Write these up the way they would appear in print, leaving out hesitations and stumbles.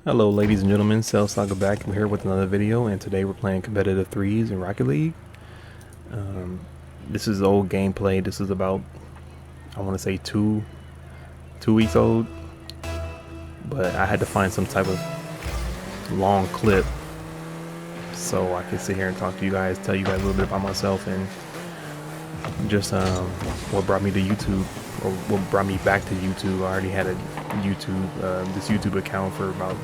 Hello ladies and gentlemen, Cell Saga back. We're here with another video, and today we're playing competitive threes in Rocket League. This is old gameplay. This is about, I want to say two weeks old, but I had to find some type of long clip so I could sit here and talk to you guys, tell you guys a little bit about myself and just what brought me to YouTube, or what brought me back to YouTube. I already had a this YouTube account for about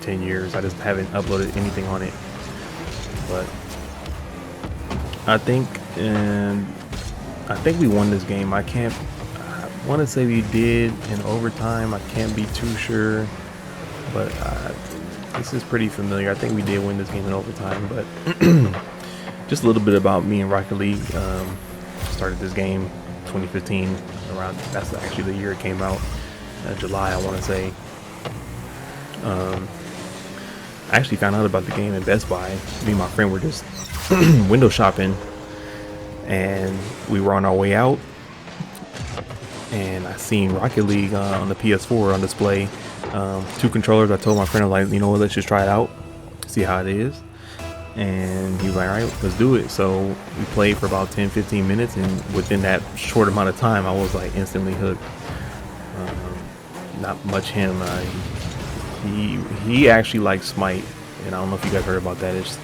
10 years. I just haven't uploaded anything on it, but I think we won this game. I want to say we did in overtime. I can't be too sure, but this is pretty familiar. I think we did win this game in overtime. But just a little bit about me and Rocket League. Started this game 2015, around, that's actually the year it came out, July I want to say. I actually found out about the game in Best Buy. Me and my friend were just window shopping, and we were on our way out, and I seen Rocket League on the PS4 on display. Two controllers. I told my friend, I'm like, you know what, let's just try it out, see how it is. And he was like, all right, let's do it. So we played for about 10-15 minutes, and within that short amount of time I was like instantly hooked. Not much him. He actually likes Smite, and I don't know if you guys heard about that. It's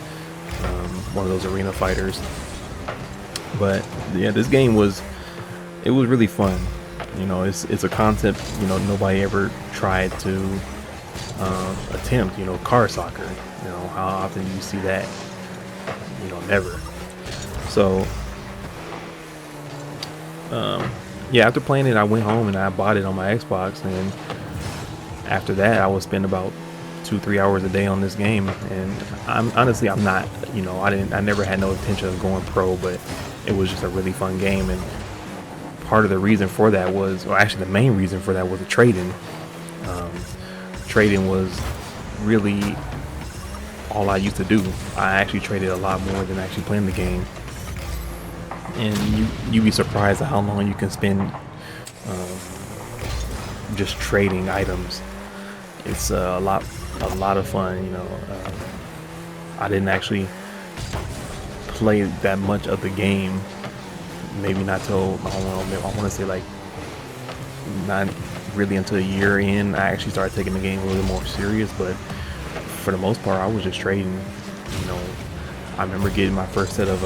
one of those arena fighters. But yeah, this game was really fun. You know, it's a concept, you know, nobody ever tried to attempt. You know, car soccer. You know, how often do you see that? You know, never. So yeah, after playing it, I went home and I bought it on my Xbox, and after that I would spend about 2-3 hours a day on this game. And I'm not, you know, I never had no intention of going pro, but it was just a really fun game. And part of the reason for that was, or actually the main reason for that, was the trading. Trading was really all I used to do. I actually traded a lot more than actually playing the game. And you'd be surprised at how long you can spend just trading items. It's a lot of fun. You know, I didn't actually play that much of the game. Maybe not till, I want to say like not really until a year in. I actually started taking the game a little more serious, but for the most part I was just trading. You know, I remember getting my first set of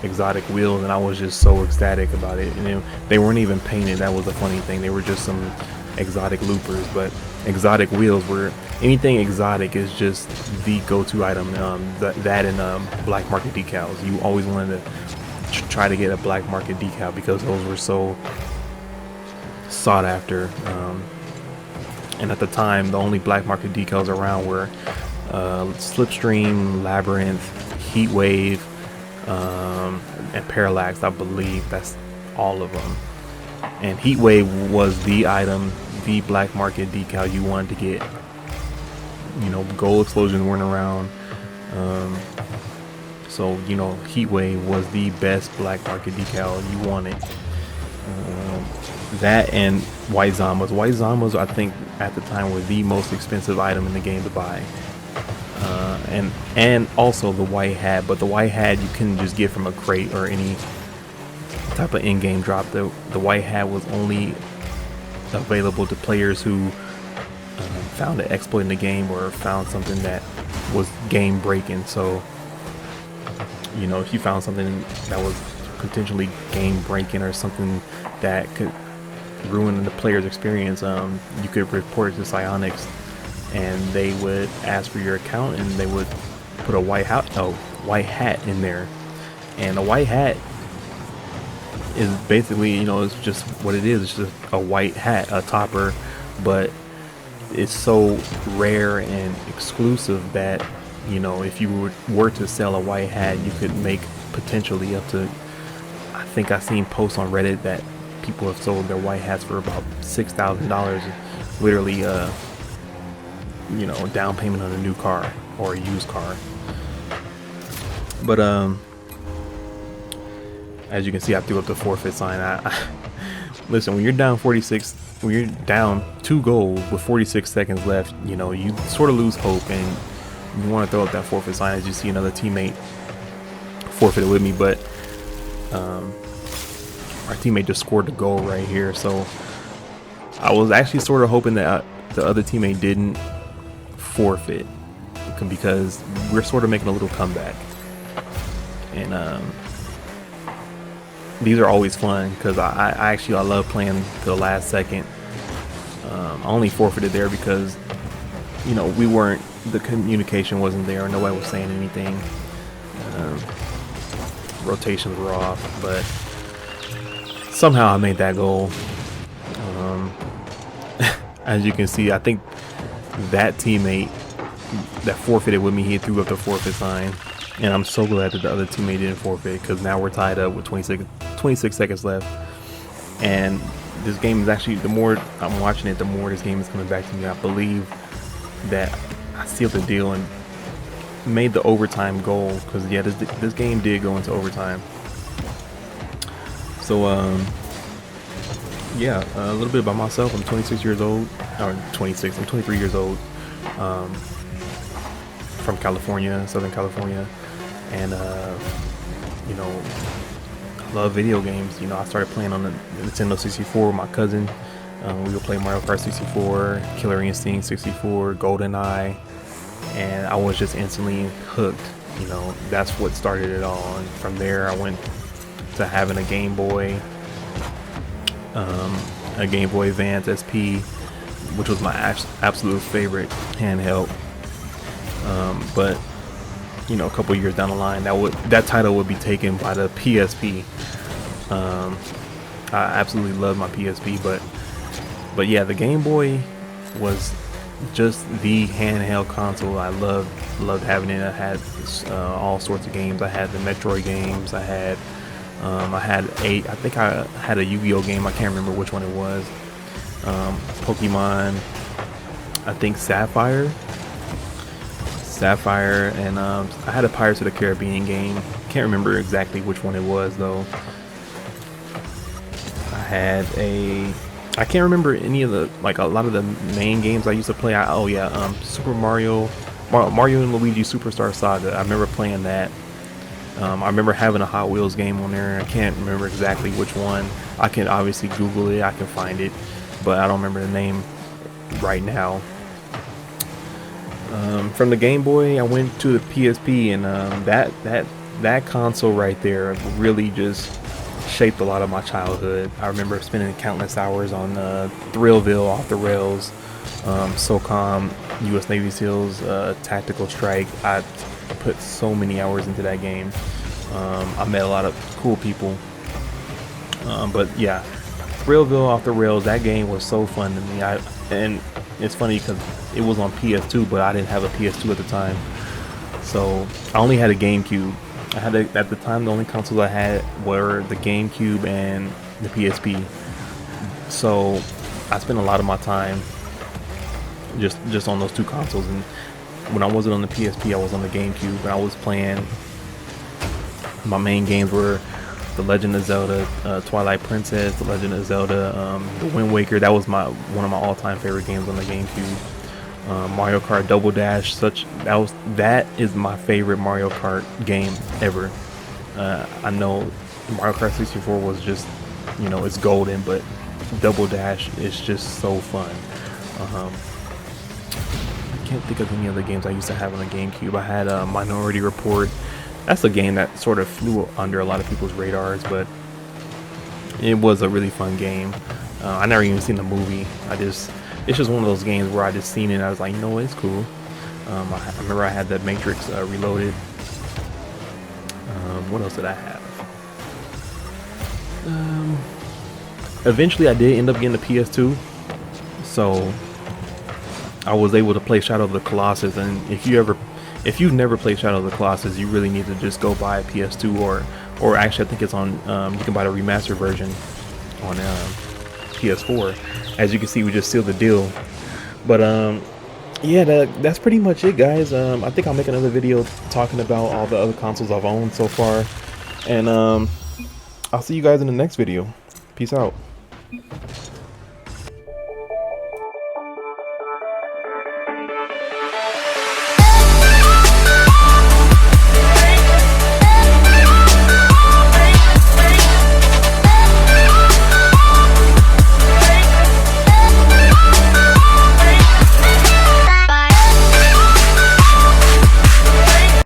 exotic wheels, and I was just so ecstatic about it. And they weren't even painted. That was the funny thing. They were just some exotic loopers. But exotic wheels were, anything exotic is just the go-to item. That and black market decals. You always wanted to try to get a black market decal because those were so sought after. And at the time, the only black market decals around were Slipstream, Labyrinth, Heatwave, and Parallax. I believe that's all of them. And Heatwave was the item, the black market decal you wanted to get. You know, gold explosions weren't around, so you know, Heatwave was the best black market decal you wanted. That and White Zombas. White Zombas, I think, at the time were the most expensive item in the game to buy. And also the white hat, but the white hat you couldn't just get from a crate or any type of in-game drop. The white hat was only available to players who found an exploit in the game or found something that was game breaking. So, you know, if you found something that was potentially game breaking or something that could ruin the player's experience, you could report it to Psyonix, and they would ask for your account, and they would put a white hat in there. And a white hat is basically, you know, it's just what it is. It's just a white hat, a topper, but it's so rare and exclusive that, you know, if you were to sell a white hat, you could make potentially up to, I think I've seen posts on Reddit that people have sold their white hats for about $6,000, literally you know, down payment on a new car or a used car. But as you can see, I threw up the forfeit sign. Listen, when you're down 46, when you're down 2 goals with 46 seconds left, you know, you sort of lose hope and you want to throw up that forfeit sign as you see another teammate forfeited with me. But our teammate just scored the goal right here. So I was actually sort of hoping that the other teammate didn't forfeit because we're sort of making a little comeback. And these are always fun because I love playing to the last second. I only forfeited there because, you know, the communication wasn't there. Nobody was saying anything. Rotations were off, but somehow I made that goal. As you can see, I think that teammate that forfeited with me, he threw up the forfeit sign. And I'm so glad that the other teammate didn't forfeit because now we're tied up with 26 seconds left. And this game is actually, the more I'm watching it, the more this game is coming back to me. I believe that I sealed the deal and made the overtime goal because, yeah, this game did go into overtime. So, yeah, a little bit about myself. I'm 26 years old, or 26, I'm 23 years old, from California, Southern California. And you know, I love video games. You know, I started playing on the Nintendo 64 with my cousin. We would play Mario Kart 64, Killer Instinct 64, GoldenEye, and I was just instantly hooked. You know, that's what started it all. And from there, I went to having a Game Boy Advance SP, which was my absolute favorite handheld. But you know, a couple years down the line, that title would be taken by the PSP. I absolutely love my PSP, but yeah, the Game Boy was just the handheld console. I loved having it. I had all sorts of games. I had the Metroid games. I think I had a Yu-Gi-Oh game. I can't remember which one it was. Pokemon, I think Sapphire, and I had a Pirates of the Caribbean game. Can't remember exactly which one it was though. I can't remember any of the, like, a lot of the main games I used to play. Super Mario and Luigi Superstar Saga. I remember playing that. I remember having a Hot Wheels game on there. I can't remember exactly which one. I can obviously Google it. I can find it, but I don't remember the name right now. From the Game Boy, I went to the PSP, and that console right there really just shaped a lot of my childhood. I remember spending countless hours on Thrillville, Off the Rails, SOCOM, U.S. Navy SEALs, Tactical Strike. I put so many hours into that game. I met a lot of cool people. But yeah, Thrillville, Off the Rails, that game was so fun to me. And it's funny because it was on PS2, but I didn't have a PS2 at the time. So I only had a GameCube. At the time, the only consoles I had were the GameCube and the PSP. So I spent a lot of my time just on those two consoles. And when I wasn't on the PSP, I was on the GameCube, and I was playing. My main games were The Legend of Zelda, Twilight Princess, The Legend of Zelda, The Wind Waker. That was one of my all-time favorite games on the GameCube. Mario Kart Double Dash, that is my favorite Mario Kart game ever. I know Mario Kart 64 was just, you know, it's golden, but Double Dash is just so fun. I can't think of any other games I used to have on the GameCube. I had Minority Report. That's a game that sort of flew under a lot of people's radars, but it was a really fun game. I never even seen the movie. It's just one of those games where I just seen it and I was like, you know what, it's cool. I remember I had that Matrix Reloaded. What else did I have? Eventually I did end up getting the PS2, so I was able to play Shadow of the Colossus. And if you've never played Shadow of the Colossus, you really need to just go buy a PS2, or actually I think it's on, you can buy the remastered version on PS4. As you can see, we just sealed the deal. But yeah, that's pretty much it, guys. I think I'll make another video talking about all the other consoles I've owned so far, and I'll see you guys in the next video. Peace out.